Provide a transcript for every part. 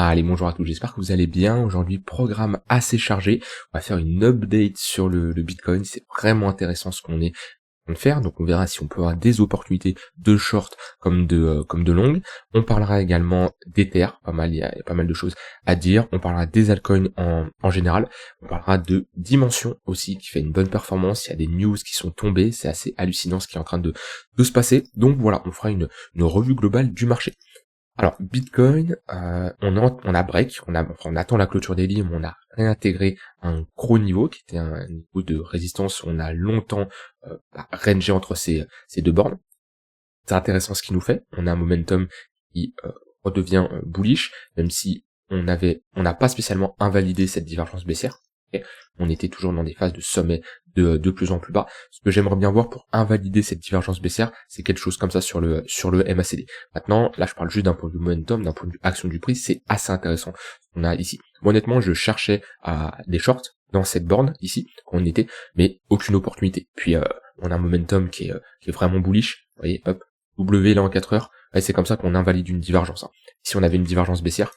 Allez, bonjour à tous, j'espère que vous allez bien. Aujourd'hui, programme assez chargé. On va faire une update sur le Bitcoin. C'est vraiment intéressant ce qu'on est en train de faire. Donc on verra si on peut avoir des opportunités de short comme de long. On parlera également d'Ether, pas mal, il y a pas mal de choses à dire. On parlera des altcoins en général. On parlera de Dimension aussi, qui fait une bonne performance. Il y a des news qui sont tombées. C'est assez hallucinant ce qui est en train de se passer. Donc voilà, on fera une revue globale du marché. Alors, Bitcoin, on a break, on attend la clôture des mais on a réintégré un gros niveau, qui était un niveau de résistance, on a longtemps rangé entre ces deux bornes. C'est intéressant ce qu'il nous fait, on a un momentum qui redevient bullish, même si on n'a pas spécialement invalidé cette divergence baissière. Okay, on était toujours dans des phases de sommet de plus en plus bas. Ce que j'aimerais bien voir pour invalider cette divergence baissière, c'est quelque chose comme ça sur le MACD. Maintenant, là je parle juste d'un point de vue momentum, d'un point de vue action du prix, c'est assez intéressant ce qu'on a ici. Moi, honnêtement, je cherchais à des shorts dans cette borne ici, quand on était, mais aucune opportunité. Puis on a un momentum qui est vraiment bullish. Vous voyez, hop, W là en 4 heures, ouais, c'est comme ça qu'on invalide une divergence. Hein. Si on avait une divergence baissière,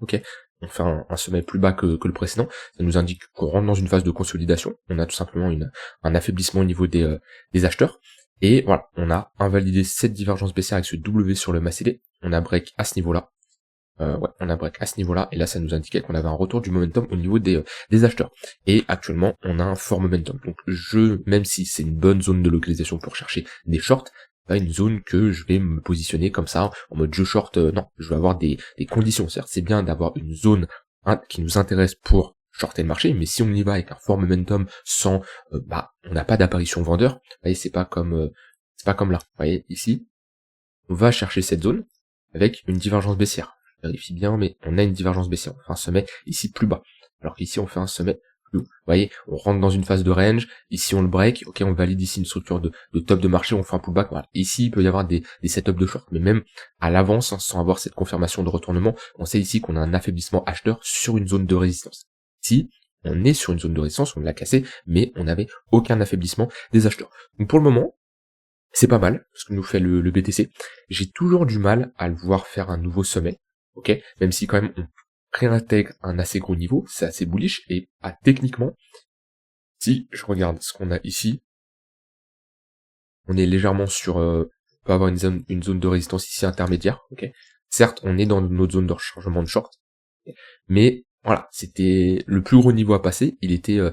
ok, on fait un sommet plus bas que le précédent, ça nous indique qu'on rentre dans une phase de consolidation, on a tout simplement un affaiblissement au niveau des acheteurs, et voilà, on a invalidé cette divergence baissière avec ce W sur le MACD, on a break à ce niveau-là, on a break à ce niveau-là, et là ça nous indiquait qu'on avait un retour du momentum au niveau des acheteurs. Et actuellement, on a un fort momentum. Donc même si c'est une bonne zone de localisation pour chercher des shorts, pas une zone que je vais me positionner comme ça, en mode je short, non, je vais avoir des conditions. Certes, c'est bien d'avoir une zone qui nous intéresse pour shorter le marché, mais si on y va avec un fort momentum sans, on n'a pas d'apparition vendeur, vous voyez, c'est pas comme là. Vous voyez, ici, on va chercher cette zone avec une divergence baissière. Je vérifie bien, mais on a une divergence baissière. On fait un sommet ici plus bas. Alors qu'ici, on fait un sommet plus haut. Vous voyez, on rentre dans une phase de range. Ici, on le break. Ok, on valide ici une structure de top de marché. On fait un pullback. Voilà. Ici, il peut y avoir des setups de short, mais même à l'avance, hein, sans avoir cette confirmation de retournement, on sait ici qu'on a un affaiblissement acheteur sur une zone de résistance. Ici, on est sur une zone de résistance, on l'a cassé, mais on n'avait aucun affaiblissement des acheteurs. Donc pour le moment, c'est pas mal, ce que nous fait le BTC. J'ai toujours du mal à le voir faire un nouveau sommet, ok, même si quand même on réintègre un assez gros niveau, c'est assez bullish, et techniquement, si je regarde ce qu'on a ici, on est légèrement sur, on peut avoir une zone de résistance ici intermédiaire, ok. Certes, on est dans notre zone de rechargement de short, mais voilà, c'était le plus gros niveau à passer, il était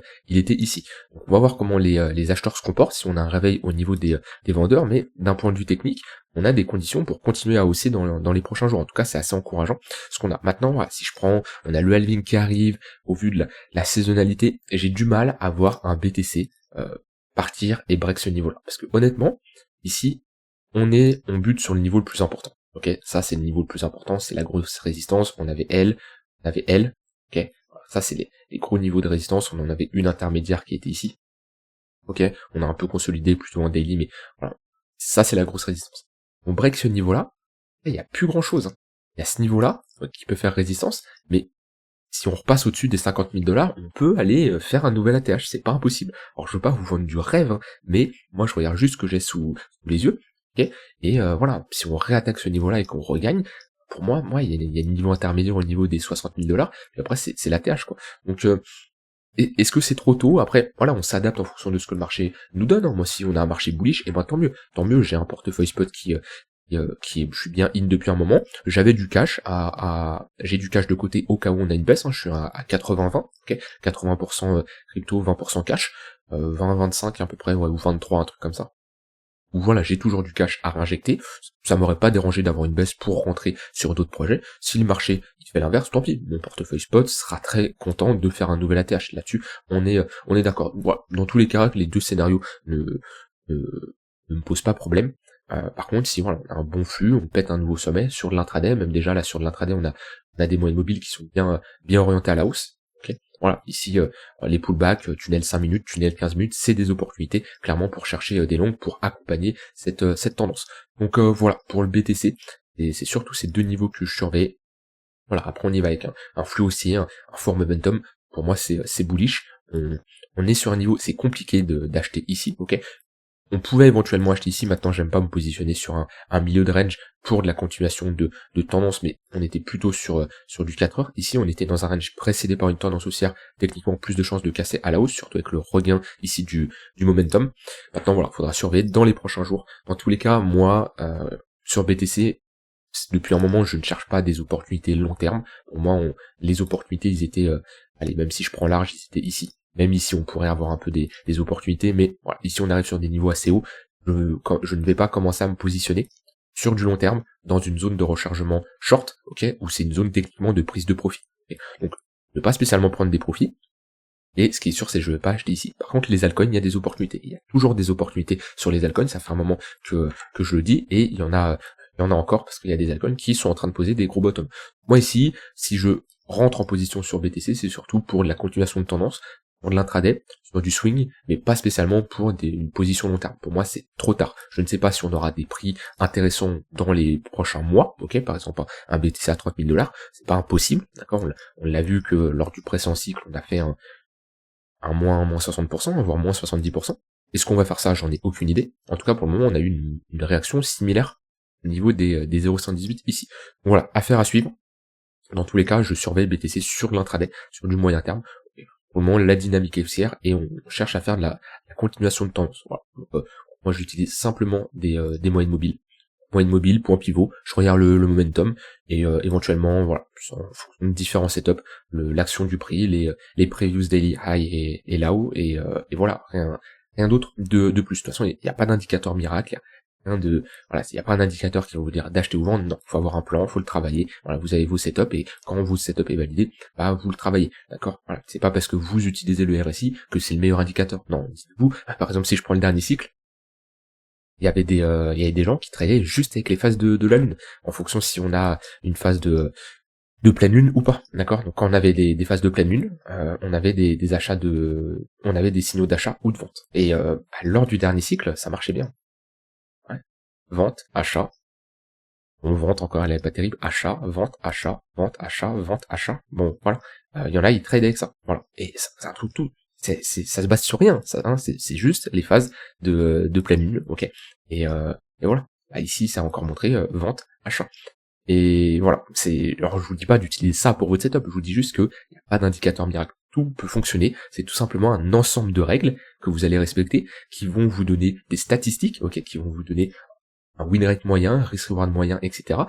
ici. Donc on va voir comment les acheteurs se comportent, si on a un réveil au niveau des vendeurs, mais d'un point de vue technique, on a des conditions pour continuer à hausser dans les prochains jours. En tout cas, c'est assez encourageant ce qu'on a. Maintenant, voilà, si je prends, on a le halving qui arrive, au vu de la saisonnalité, j'ai du mal à voir un BTC partir et break ce niveau-là. Parce que honnêtement, ici, on bute sur le niveau le plus important. Ok, ça c'est le niveau le plus important, c'est la grosse résistance, on avait L, ok, voilà, ça c'est les gros niveaux de résistance, on en avait une intermédiaire qui était ici, ok, on a un peu consolidé plutôt en daily, mais voilà, ça c'est la grosse résistance. On break ce niveau-là, il n'y a plus grand chose, hein. Il y a ce niveau-là qui peut faire résistance, mais si on repasse au-dessus des 50 000 $, on peut aller faire un nouvel ATH, c'est pas impossible. Alors je veux pas vous vendre du rêve, hein, mais moi je regarde juste ce que j'ai sous les yeux, ok, et voilà, si on réattaque ce niveau-là et qu'on regagne, pour moi, il y a un niveau intermédiaire au niveau des 60 000 $, puis après c'est l'ATH, quoi. Donc est-ce que c'est trop tôt? Après, voilà, on s'adapte en fonction de ce que le marché nous donne, hein. Moi, si on a un marché bullish, et ben tant mieux, j'ai un portefeuille spot je suis bien in depuis un moment. J'avais du cash j'ai du cash de côté au cas où on a une baisse, hein. Je suis à 80-20, ok, 80% crypto, 20% cash, 20-25 à peu près, ouais, ou 23, un truc comme ça. Ou voilà, j'ai toujours du cash à réinjecter, ça m'aurait pas dérangé d'avoir une baisse pour rentrer sur d'autres projets. Si le marché il fait l'inverse, tant pis, mon portefeuille spot sera très content de faire un nouvel ATH. Là-dessus, on est d'accord. Voilà, dans tous les cas, les deux scénarios ne, ne me posent pas problème. Par contre, si voilà, on a un bon flux, on pète un nouveau sommet sur de l'intraday, même déjà là sur de l'intraday, on a des moyennes mobiles qui sont bien orientés à la hausse. Okay, voilà, ici les pullbacks, tunnel 5 minutes, tunnel 15 minutes, c'est des opportunités clairement pour chercher des longues pour accompagner cette tendance. Donc voilà, pour le BTC, et c'est surtout ces deux niveaux que je surveille. Voilà, après on y va avec un flux haussier, un fort momentum. Pour moi c'est bullish. On est sur un niveau, c'est compliqué d'acheter ici, ok. On pouvait éventuellement acheter ici, maintenant j'aime pas me positionner sur un milieu de range pour de la continuation de tendance, mais on était plutôt sur du 4 heures. Ici on était dans un range précédé par une tendance haussière, techniquement plus de chances de casser à la hausse, surtout avec le regain ici du momentum. Maintenant voilà, faudra surveiller dans les prochains jours. Dans tous les cas, moi, sur BTC, depuis un moment je ne cherche pas des opportunités long terme. Pour moi, les opportunités ils étaient, allez, même si je prends large, ils étaient ici. Même ici, on pourrait avoir un peu des opportunités, mais voilà, ici, on arrive sur des niveaux assez hauts. Je ne vais pas commencer à me positionner sur du long terme dans une zone de rechargement short, ok, où c'est une zone techniquement de prise de profit. Ok. Donc, ne pas spécialement prendre des profits. Et ce qui est sûr, c'est que je ne vais pas acheter ici. Par contre, les altcoins, il y a des opportunités. Il y a toujours des opportunités sur les altcoins. Ça fait un moment que je le dis, et il y en a encore parce qu'il y a des altcoins qui sont en train de poser des gros bottoms. Moi ici, si je rentre en position sur BTC, c'est surtout pour la continuation de tendance, pour de l'intraday, sur du swing, mais pas spécialement pour une position long terme. Pour moi, c'est trop tard. Je ne sais pas si on aura des prix intéressants dans les prochains mois, ok, par exemple un BTC à 30 000 $, c'est pas impossible, d'accord, on l'a vu que lors du précédent cycle, on a fait un moins 60%, voire moins 70%. Est-ce qu'on va faire ça? J'en ai aucune idée. En tout cas, pour le moment, on a eu une réaction similaire au niveau des 0,118 ici. Donc voilà, affaire à suivre. Dans tous les cas, je surveille BTC sur l'intraday, sur du moyen terme. Pour le moment, la dynamique est haussière et on cherche à faire de la continuation de tendance. Voilà. Donc, moi, j'utilise simplement des moyennes mobiles. Moyenne mobile, point pivot, je regarde le momentum, et éventuellement, voilà, en fonction de différents setups, l'action du prix, les previous daily high et là-haut, et voilà, rien d'autre de plus. De toute façon, il n'y a pas d'indicateur miracle, il n'y a pas un indicateur qui va vous dire d'acheter ou vendre, non, faut avoir un plan, faut le travailler, voilà, vous avez vos setups, et quand vos setups est validé, bah, vous le travaillez, d'accord, voilà, c'est pas parce que vous utilisez le RSI que c'est le meilleur indicateur, non, dites-vous, par exemple, si je prends le dernier cycle, il y avait des gens qui tradaient juste avec les phases de la lune, en fonction si on a une phase de pleine lune ou pas, d'accord. Donc quand on avait des phases de pleine lune, on avait des achats on avait des signaux d'achat ou de vente. Et lors du dernier cycle, ça marchait bien. Ouais. Vente, achat, on vente encore, elle est pas terrible, achat, vente, achat, vente, achat, vente, achat. Bon, voilà. Il y en a, ils tradent avec ça, voilà. Et c'est un truc tout. Ça se base sur rien, ça, hein, c'est juste les phases de pleine lune, ok. Et voilà. Bah, ici, ça a encore montré vente, achat. Et voilà, alors je vous dis pas d'utiliser ça pour votre setup, je vous dis juste que il n'y a pas d'indicateur miracle. Tout peut fonctionner, c'est tout simplement un ensemble de règles que vous allez respecter, qui vont vous donner des statistiques, ok, qui vont vous donner un win rate moyen, un risk reward moyen, etc.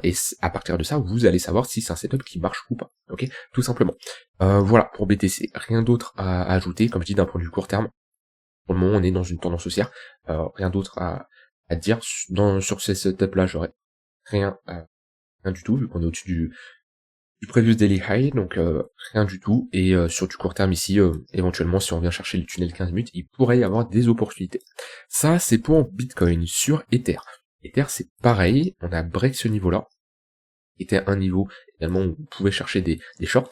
Et à partir de ça, vous allez savoir si c'est un setup qui marche ou pas, ok, tout simplement. Voilà, pour BTC, rien d'autre à ajouter, comme je dis d'un point de vue court terme. Pour le moment, on est dans une tendance haussière, rien d'autre à dire. Sur ces setups là, j'aurais rien du tout, vu qu'on est au-dessus du previous daily high, donc rien du tout, et sur du court terme ici, éventuellement si on vient chercher le tunnel 15 minutes, il pourrait y avoir des opportunités. Ça c'est pour Bitcoin. Sur Ether, Ether c'est pareil, on a break ce niveau-là, était un niveau également où on pouvait chercher des shorts.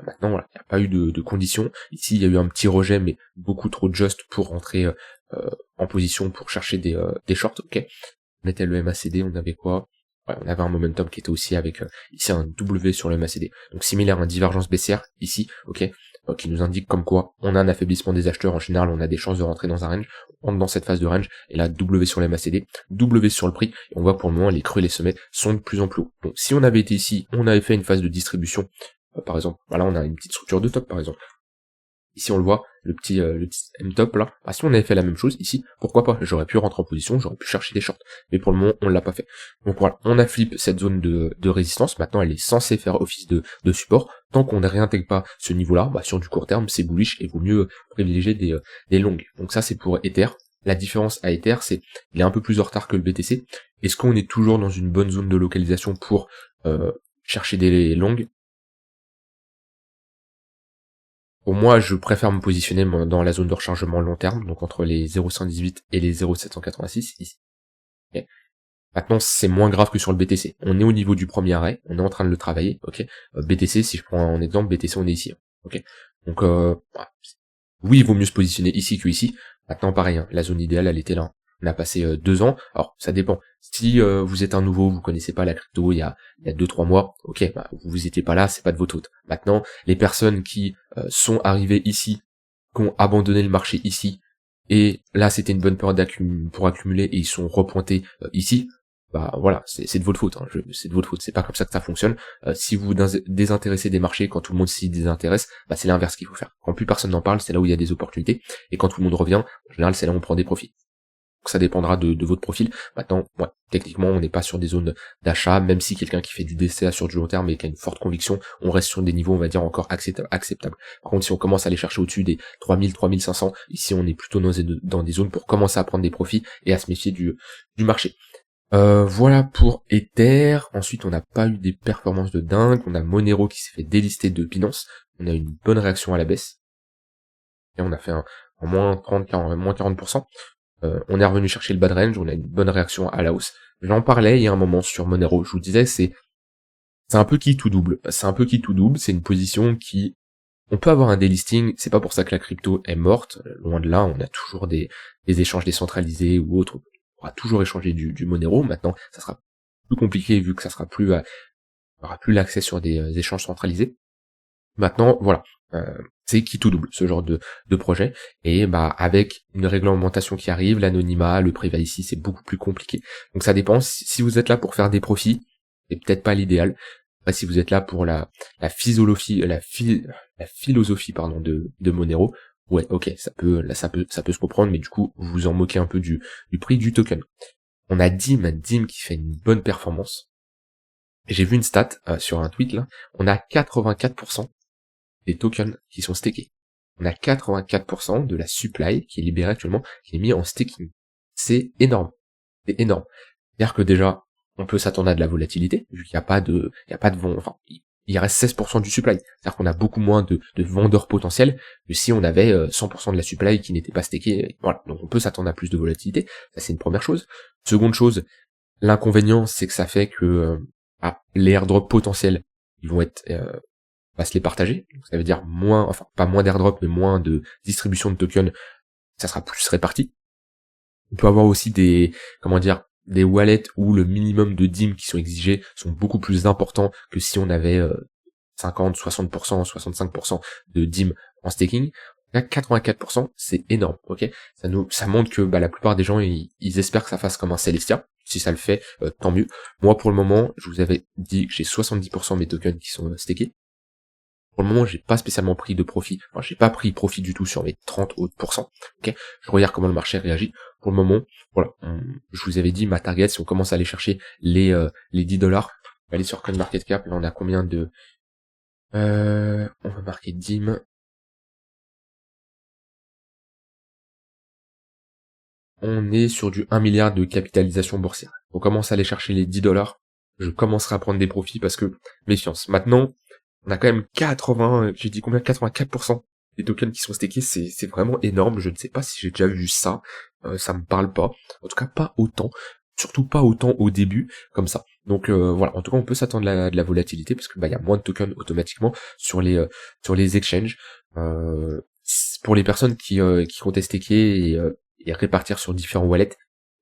Maintenant voilà, il n'y a pas eu de conditions, ici il y a eu un petit rejet, mais beaucoup trop just pour rentrer en position pour chercher des shorts, ok. On était le MACD, on avait quoi? Ouais, on avait un momentum qui était aussi avec ici un W sur le MACD, donc similaire à une divergence baissière ici, ok, qui nous indique comme quoi on a un affaiblissement des acheteurs, en général on a des chances de rentrer dans un range, on rentre dans cette phase de range, et là W sur le MACD, W sur le prix, et on voit pour le moment les creux et les sommets sont de plus en plus hauts. Donc si on avait été ici, on avait fait une phase de distribution, par exemple, voilà, on a une petite structure de top par exemple. Ici on le voit, le petit M-top là, ah, si on avait fait la même chose ici, pourquoi pas, j'aurais pu rentrer en position, j'aurais pu chercher des shorts, mais pour le moment on l'a pas fait. Donc voilà, on a flip cette zone de résistance, maintenant elle est censée faire office de support, tant qu'on ne réintègre pas ce niveau-là, bah, sur du court terme c'est bullish et vaut mieux privilégier des longues. Donc ça c'est pour Ether. La différence à Ether, c'est il est un peu plus en retard que le BTC. Est-ce qu'on est toujours dans une bonne zone de localisation pour chercher des longues? Pour moi, je préfère me positionner dans la zone de rechargement long terme, donc entre les 0,118 et les 0,786 ici. Okay. Maintenant, c'est moins grave que sur le BTC. On est au niveau du premier arrêt, on est en train de le travailler, ok. BTC, si je prends un exemple, BTC, on est ici, ok. Donc, oui, il vaut mieux se positionner ici que ici. Maintenant, pareil, hein, la zone idéale, elle était là. On a passé 2 ans. Alors, ça dépend. Si vous êtes un nouveau, vous connaissez pas la crypto, il y a 2-3 mois, ok, bah, vous étiez pas là, c'est pas de votre faute. Maintenant, les personnes qui sont arrivées ici, qui ont abandonné le marché ici, et là c'était une bonne période pour accumuler et ils sont repointés ici, bah voilà, c'est de votre faute, hein. C'est de votre faute, c'est pas comme ça que ça fonctionne. Si vous désintéressez des marchés quand tout le monde s'y désintéresse, bah c'est l'inverse qu'il faut faire. Quand plus personne n'en parle, c'est là où il y a des opportunités, et quand tout le monde revient, en général c'est là où on prend des profits. Donc ça dépendra de votre profil. Maintenant, ouais, techniquement, on n'est pas sur des zones d'achat, même si quelqu'un qui fait du DCA sur du long terme et qui a une forte conviction, on reste sur des niveaux, on va dire, encore acceptables. Par contre, si on commence à aller chercher au-dessus des 3000, 3500, ici on est plutôt dans des zones pour commencer à prendre des profits et à se méfier du marché. Voilà pour Ether. Ensuite, on n'a pas eu des performances de dingue. On a Monero qui s'est fait délister de Binance. On a eu une bonne réaction à la baisse. Et on a fait un moins 30, 40, moins 40%. On est revenu chercher le bas de range, on a une bonne réaction à la hausse. J'en parlais il y a un moment sur Monero, je vous disais, c'est un peu qui tout double. C'est un peu qui tout double, c'est une position qui... On peut avoir un délisting, c'est pas pour ça que la crypto est morte, loin de là, on a toujours des échanges décentralisés ou autres, on pourra toujours échanger du Monero. Maintenant, ça sera plus compliqué vu que ça sera plus... on aura plus l'accès sur des échanges centralisés. Maintenant, voilà, c'est qui tout double, ce genre de projet, et bah avec une réglementation qui arrive, l'anonymat, le privacy, c'est beaucoup plus compliqué. Donc ça dépend, si vous êtes là pour faire des profits, c'est peut-être pas l'idéal. Après, si vous êtes là pour la philosophie, la philosophie pardon de Monero, ouais, ok, ça peut se comprendre, mais du coup, vous vous en moquez un peu du prix du token. On a Dim qui fait une bonne performance. Et j'ai vu une stat sur un tweet là, on a 84% des tokens qui sont stakés. On a 84% de la supply qui est libérée actuellement, qui est mis en staking. C'est énorme. C'est énorme. C'est-à-dire que déjà, on peut s'attendre à de la volatilité, vu qu'il n'y a pas de vent, enfin, il reste 16% du supply. C'est-à-dire qu'on a beaucoup moins de vendeurs potentiels que si on avait 100% de la supply qui n'était pas stakée. Voilà. Donc on peut s'attendre à plus de volatilité. Ça, c'est une première chose. Seconde chose, l'inconvénient, c'est que ça fait que les airdrops potentiels, ils vont être va se les partager, donc ça veut dire moins, enfin pas moins d'airdrop, mais moins de distribution de tokens, ça sera plus réparti. On peut avoir aussi des wallets où le minimum de DIM qui sont exigés sont beaucoup plus importants que si on avait 50, 60%, 65% de DIM en staking. Là, 84%, c'est énorme, ok. Ça montre que la plupart des gens, ils espèrent que ça fasse comme un Celestia. Si ça le fait, tant mieux. Moi, pour le moment, je vous avais dit que j'ai 70% de mes tokens qui sont stakés. Pour le moment, j'ai pas spécialement pris de profit. Enfin, j'ai pas pris profit du tout sur mes 30 autres %. Ok, je regarde comment le marché réagit. Pour le moment, voilà, je vous avais dit ma target, si on commence à aller chercher les $10, on va aller sur CoinMarketCap, là on a combien de... on va marquer DIM. On est sur du 1 milliard de capitalisation boursière. On commence à aller chercher les $10. Je commencerai à prendre des profits parce que, méfiance. Maintenant, on a quand même 84% des tokens qui sont stakés, c'est vraiment énorme. Je ne sais pas si j'ai déjà vu ça, ça me parle pas. En tout cas, pas autant, surtout pas autant au début, comme ça. Donc voilà, en tout cas, on peut s'attendre de la volatilité parce que y a moins de tokens automatiquement sur les exchanges. Pour les personnes qui comptent staker et répartir sur différents wallets,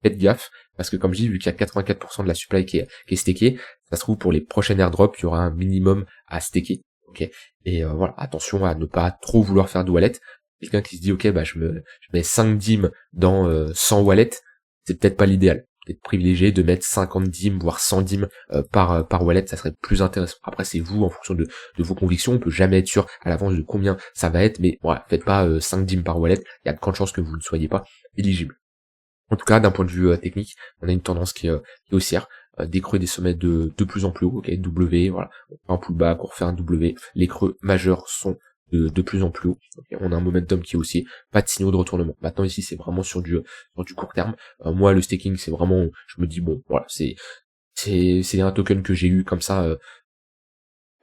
faites gaffe, parce que comme je dis, vu qu'il y a 84% de la supply qui est stakée, ça se trouve pour les prochaines airdrops, il y aura un minimum à staker, ok. Et voilà, attention à ne pas trop vouloir faire de wallet. Quelqu'un qui se dit, ok, je mets 5 DIM dans 100 wallets, c'est peut-être pas l'idéal. Peut-être privilégié de mettre 50 DIM, voire 100 DIM par wallet, ça serait plus intéressant. Après, c'est vous, en fonction de vos convictions, on peut jamais être sûr à l'avance de combien ça va être, mais voilà, faites pas 5 DIM par wallet, il y a de grandes chances que vous ne soyez pas éligible. En tout cas, d'un point de vue technique, on a une tendance qui est haussière, des creux et des sommets de plus en plus haut, ok, W, voilà, on fait un pullback, on refait un W, les creux majeurs sont de plus en plus haut, okay, on a un momentum qui est haussier, pas de signaux de retournement. Maintenant ici, c'est vraiment sur du court terme. Moi, le staking, c'est vraiment, je me dis bon, voilà, c'est un token que j'ai eu comme ça,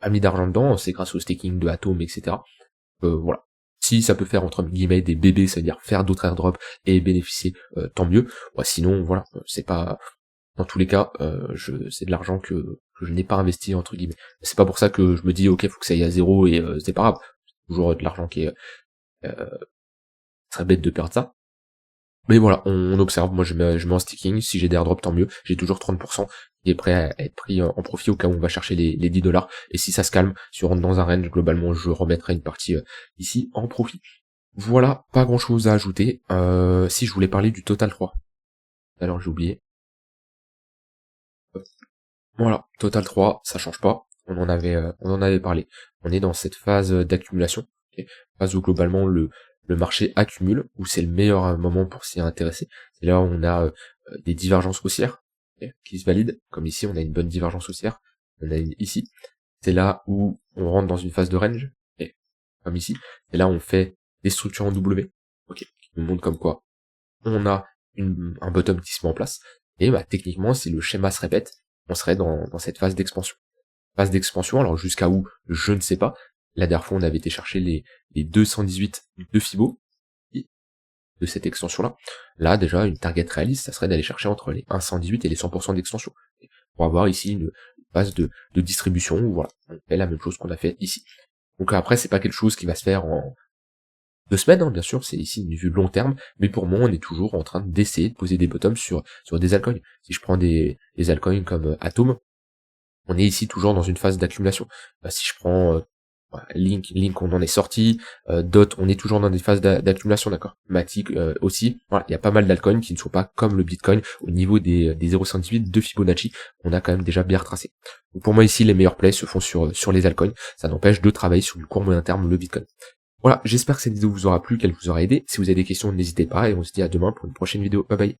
pas mis d'argent dedans, c'est grâce au staking de Atom, etc. Voilà. Si ça peut faire entre guillemets des bébés, c'est-à-dire faire d'autres airdrops et bénéficier, tant mieux. Sinon, voilà, c'est pas, dans tous les cas, c'est de l'argent que je n'ai pas investi entre guillemets. C'est pas pour ça que je me dis ok, faut que ça aille à zéro et c'est pas grave. C'est toujours de l'argent qui est très bête de perdre ça. Mais voilà, on observe, moi je mets en staking, si j'ai des airdrops tant mieux, j'ai toujours 30% qui est prêt à être pris en profit au cas où on va chercher les $10, et si ça se calme, si on rentre dans un range, globalement je remettrai une partie ici en profit. Voilà, pas grand chose à ajouter. Si je voulais parler du Total 3. Alors j'ai oublié. Voilà, Total 3, ça change pas. On en avait parlé. On est dans cette phase d'accumulation, ok, phase où globalement le marché accumule, où c'est le meilleur moment pour s'y intéresser. C'est là où on a des divergences haussières, ok, qui se valident. Comme ici, on a une bonne divergence haussière. On a une ici. C'est là où on rentre dans une phase de range, ok, comme ici. C'est là où on fait des structures en W, ok, qui nous montrent comme quoi on a un bottom qui se met en place. Et bah techniquement, si le schéma se répète, on serait dans cette phase d'expansion. Phase d'expansion, alors jusqu'à où, je ne sais pas. La dernière fois, on avait été chercher les 218 de Fibo de cette extension-là. Là, déjà, une target réaliste, ça serait d'aller chercher entre les 118 et les 100% d'extension. Pour avoir ici une phase de distribution, où voilà, on fait la même chose qu'on a fait ici. Donc après, c'est pas quelque chose qui va se faire en 2 semaines, hein, bien sûr, c'est ici une vue long terme, mais pour moi, on est toujours en train d'essayer de poser des bottoms sur des altcoins. Si je prends des altcoins comme Atom, on est ici toujours dans une phase d'accumulation. Si je prends Link, on en est sorti, Dot, on est toujours dans des phases d'accumulation, d'accord. Matic aussi, voilà, il y a pas mal d'altcoins qui ne sont pas comme le Bitcoin au niveau des 0,118 de Fibonacci, on a quand même déjà bien retracé. Donc pour moi ici, les meilleurs plays se font sur les altcoins, ça n'empêche de travailler sur du court moyen terme le Bitcoin. Voilà, j'espère que cette vidéo vous aura plu, qu'elle vous aura aidé. Si vous avez des questions, n'hésitez pas, et on se dit à demain pour une prochaine vidéo. Bye bye.